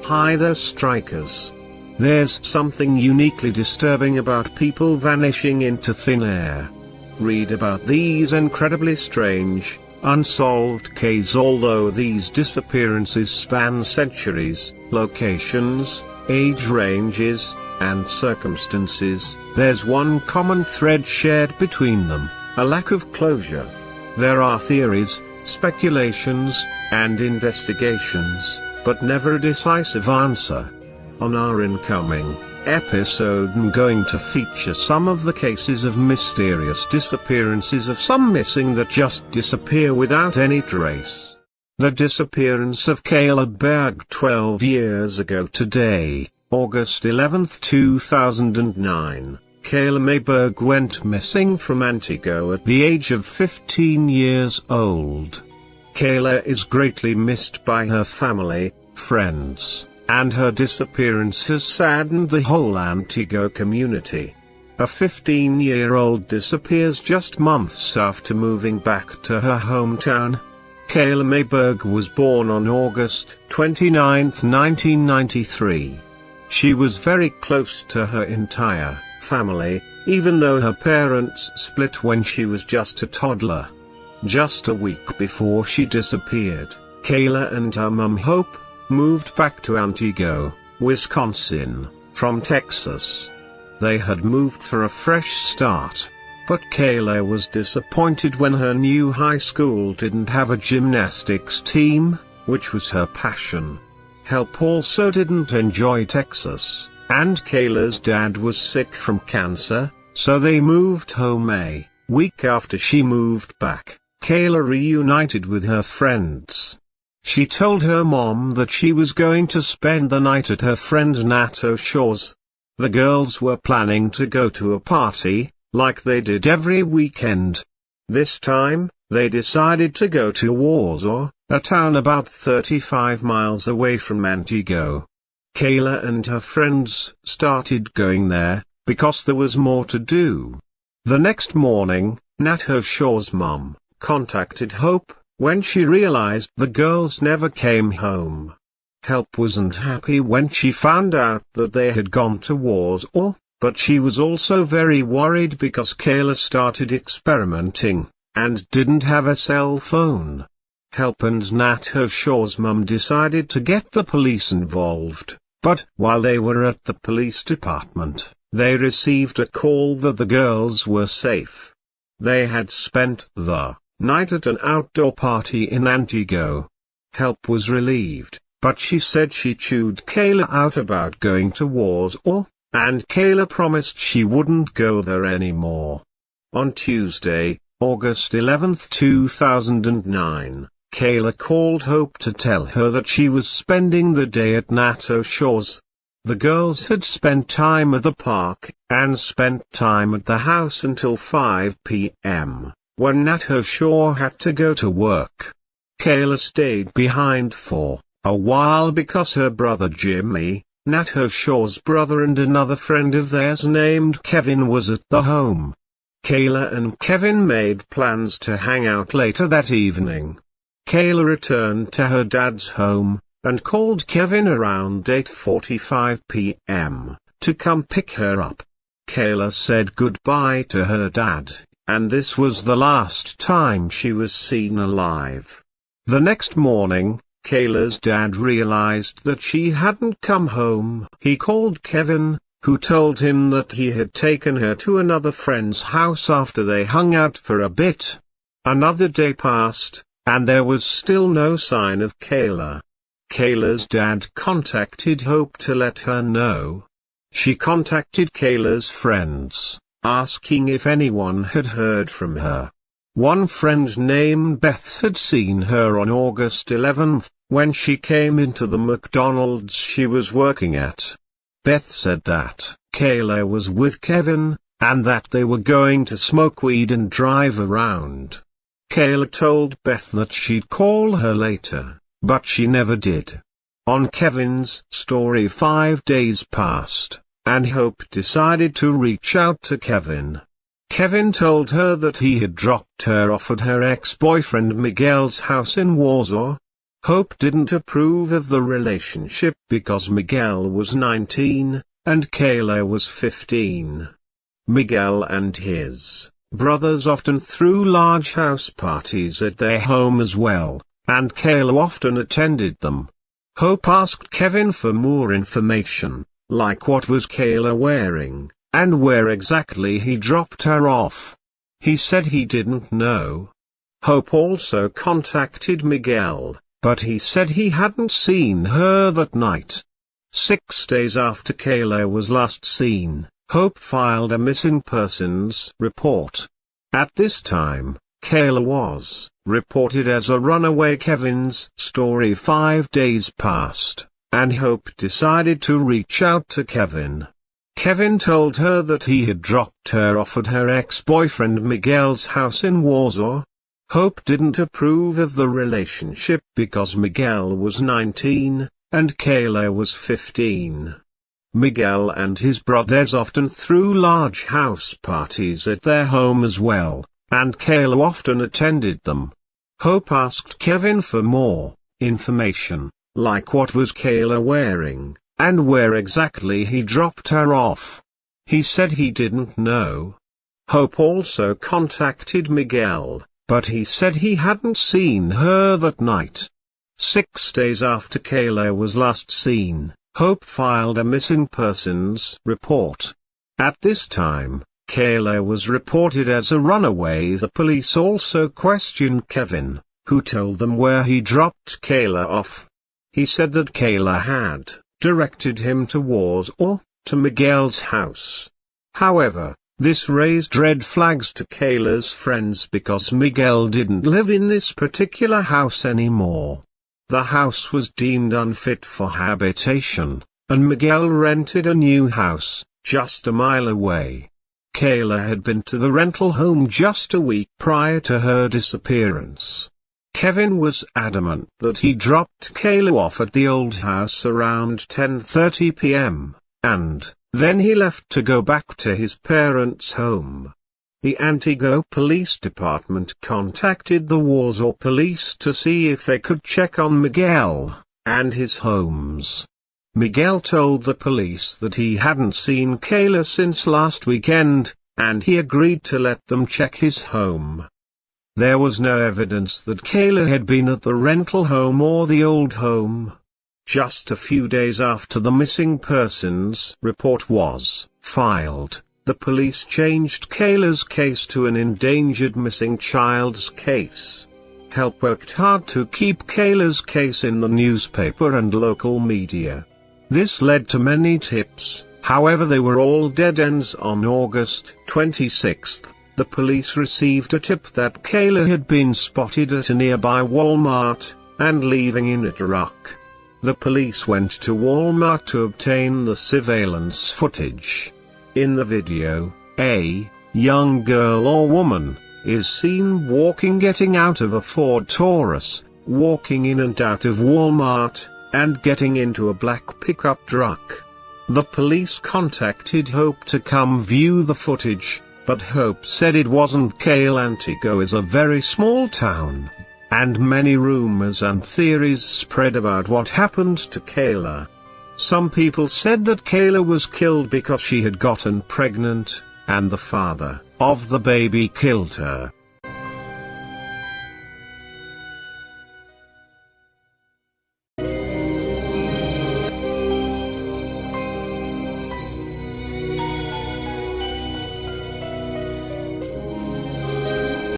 Hi there, strikers. There's something uniquely disturbing about people vanishing into thin air. Read about these incredibly strange, unsolved cases. Although these disappearances span centuries, locations, age ranges, and circumstances, there's one common thread shared between them: a lack of closure. There are theories, speculations, and investigations, but never a decisive answer. On our incoming episode, I'm going to feature some of the cases of mysterious disappearances, of some missing that just disappear without any trace. The disappearance of Kayla Berg 12 years ago today, August 11, 2009. Kayla May Berg went missing from Antigua at the age of 15 years old. Kayla is greatly missed by her family, friends, and her disappearance has saddened the whole Antigua community. A 15-year-old disappears just months after moving back to her hometown. Kayla May Berg was born on August 29, 1993. She was very close to her entire family, even though her parents split when she was just a toddler. Just a week before she disappeared, Kayla and her mum Hope moved back to Antigua, Wisconsin, from Texas. They had moved for a fresh start. But Kayla was disappointed when her new high school didn't have a gymnastics team, which was her passion. Hope also didn't enjoy Texas, and Kayla's dad was sick from cancer, so they moved home a week after she moved back. Kayla reunited with her friends. She told her mom that she was going to spend the night at her friend Nat O'Shaws. The girls were planning to go to a party, like they did every weekend. This time, they decided to go to Warsaw, a town about 35 miles away from Antigua. Kayla and her friends started going there, because there was more to do. The next morning, Nat O'Shaw's mom contacted Hope when she realized the girls never came home. Hope wasn't happy when she found out that they had gone to Warsaw, but she was also very worried because Kayla started experimenting, and didn't have a cell phone. Hope and Nat O'Shaw's mum decided to get the police involved, but while they were at the police department, they received a call that the girls were safe. They had spent the night at an outdoor party in Antigua. Hope was relieved, but she said she chewed Kayla out about going to Warsaw, and Kayla promised she wouldn't go there anymore. On Tuesday, August 11, 2009, Kayla called Hope to tell her that she was spending the day at Nat O'Shaw's. The girls had spent time at the park, and spent time at the house until 5 p.m., when Nat O'Shaw had to go to work. Kayla stayed behind for a while because her brother Jimmy, Nat O'Shaw's brother, and another friend of theirs named Kevin was at the home. Kayla and Kevin made plans to hang out later that evening. Kayla returned to her dad's home, and called Kevin around 8:45 p.m., to come pick her up. Kayla said goodbye to her dad, and this was the last time she was seen alive. The next morning, Kayla's dad realized that she hadn't come home. He called Kevin, who told him that he had taken her to another friend's house after they hung out for a bit. Another day passed, and there was still no sign of Kayla. Kayla's dad contacted Hope to let her know. She contacted Kayla's friends, asking if anyone had heard from her. One friend named Beth had seen her on August 11th, when she came into the McDonald's she was working at. Beth said that Kayla was with Kevin, and that they were going to smoke weed and drive around. Kayla told Beth that she'd call her later, but she never did. On Kevin's story, 5 days passed, and Hope decided to reach out to Kevin. Kevin told her that he had dropped her off at her ex-boyfriend Miguel's house in Warsaw. Hope didn't approve of the relationship because Miguel was 19, and Kayla was 15. Miguel and his brothers often threw large house parties at their home as well, and Kayla often attended them. Hope asked Kevin for more information, like what was Kayla wearing, and where exactly he dropped her off. He said he didn't know. Hope also contacted Miguel, but he said he hadn't seen her that night. 6 days after Kayla was last seen, Hope filed a missing persons report. At this time, Kayla was reported as a runaway. Kevin's story 5 days passed, and Hope decided to reach out to Kevin. Kevin told her that he had dropped her off at her ex-boyfriend Miguel's house in Warsaw. Hope didn't approve of the relationship because Miguel was 19, and Kayla was 15. Miguel and his brothers often threw large house parties at their home as well, and Kayla often attended them. Hope asked Kevin for more information, like what was Kayla wearing, and where exactly he dropped her off. He said he didn't know. Hope also contacted Miguel, but he said he hadn't seen her that night. 6 days after Kayla was last seen, Hope filed a missing persons report. At this time, Kayla was reported as a runaway. The police also questioned Kevin, who told them where he dropped Kayla off. He said that Kayla had directed him to Warsaw, to Miguel's house. However, this raised red flags to Kayla's friends because Miguel didn't live in this particular house anymore. The house was deemed unfit for habitation, and Miguel rented a new house, just a mile away. Kayla had been to the rental home just a week prior to her disappearance. Kevin was adamant that he dropped Kayla off at the old house around 10:30 p.m., and then he left to go back to his parents' home. The Antigo Police Department contacted the Warsaw Police to see if they could check on Miguel and his homes. Miguel told the police that he hadn't seen Kayla since last weekend, and he agreed to let them check his home. There was no evidence that Kayla had been at the rental home or the old home. Just a few days after the missing persons report was filed, the police changed Kayla's case to an endangered missing child's case. Help worked hard to keep Kayla's case in the newspaper and local media. This led to many tips, however they were all dead ends. On August 26, the police received a tip that Kayla had been spotted at a nearby Walmart, and leaving in a truck. The police went to Walmart to obtain the surveillance footage. In the video, a young girl or woman is seen getting out of a Ford Taurus, walking in and out of Walmart, and getting into a black pickup truck. The police contacted Hope to come view the footage, but Hope said it wasn't. Antigo is a very small town, and many rumors and theories spread about what happened to Kayla. Some people said that Kayla was killed because she had gotten pregnant, and the father of the baby killed her.